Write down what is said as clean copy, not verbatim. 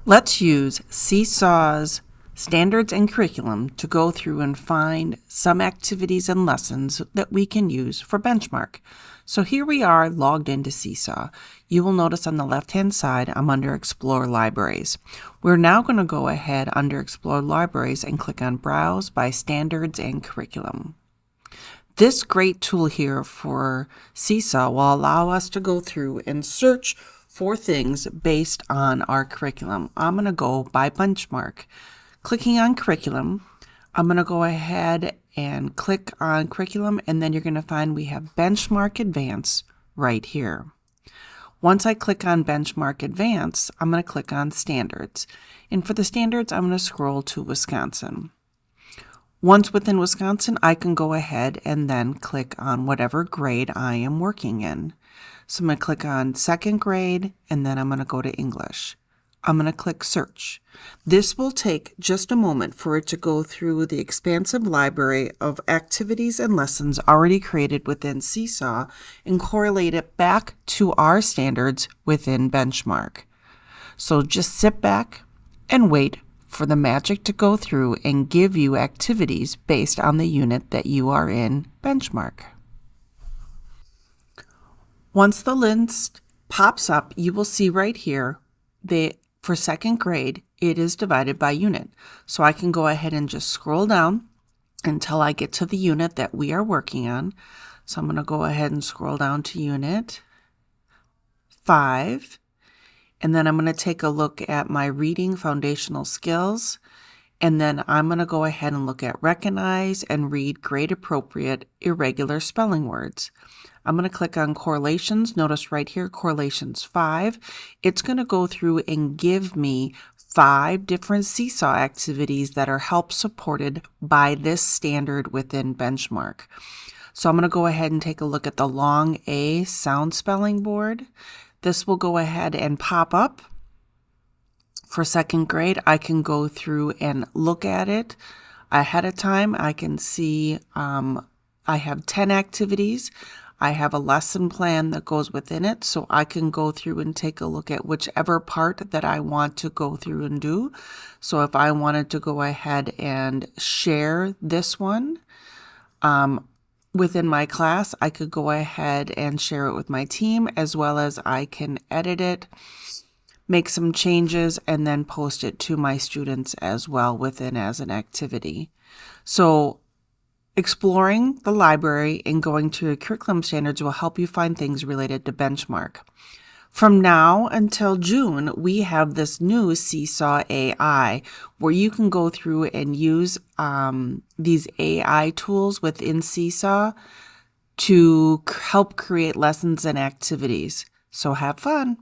Let's use SeeSaw's standards and curriculum to go through and find some activities and lessons that we can use for benchmark. So here we are logged into SeeSaw. You will notice on the left-hand side, I'm under Explore Libraries. We're now going to go ahead under Explore Libraries and click on Browse by Standards and Curriculum. This great tool here for SeeSaw will allow us to go through and search for things based on our curriculum. I'm going to go by benchmark. Clicking on curriculum, I'm going to go ahead and click on curriculum, and then you're going to find we have benchmark advance right here. Once I click on benchmark advance, I'm going to click on standards. And for the standards, I'm going to scroll to Wisconsin. Once within Wisconsin, I can go ahead and then click on whatever grade I am working in. So I'm going to click on second grade, and then I'm going to go to English. I'm going to click search. This will take just a moment for it to go through the expansive library of activities and lessons already created within SeeSaw and correlate it back to our standards within benchmark. So just sit back and wait for the magic to go through and give you activities based on the unit that you are in benchmark. Once the list pops up, you will see right here that for second grade, it is divided by unit. So I can go ahead and just scroll down until I get to the unit that we are working on. So I'm going to go ahead and scroll down to unit 5. And then I'm going to take a look at my reading foundational skills. And then I'm going to go ahead and look at recognize and read grade appropriate irregular spelling words. I'm going to click on correlations. Notice right here, correlations 5. It's going to go through and give me 5 different SeeSaw activities that are help supported by this standard within benchmark. So I'm going to go ahead and take a look at the long A sound spelling board. This will go ahead and pop up. For second grade, I can go through and look at it ahead of time. I can see I have 10 activities. I have a lesson plan that goes within it, so I can go through and take a look at whichever part that I want to go through and do. So if I wanted to go ahead and share this one within my class, I could go ahead and share it with my team, as well as I can edit it, make some changes, and then post it to my students as well within as an activity. So exploring the library and going to your curriculum standards will help you find things related to benchmark. From now until June, we have this new SeeSaw AI where you can go through and use these AI tools within SeeSaw to help create lessons and activities. So have fun.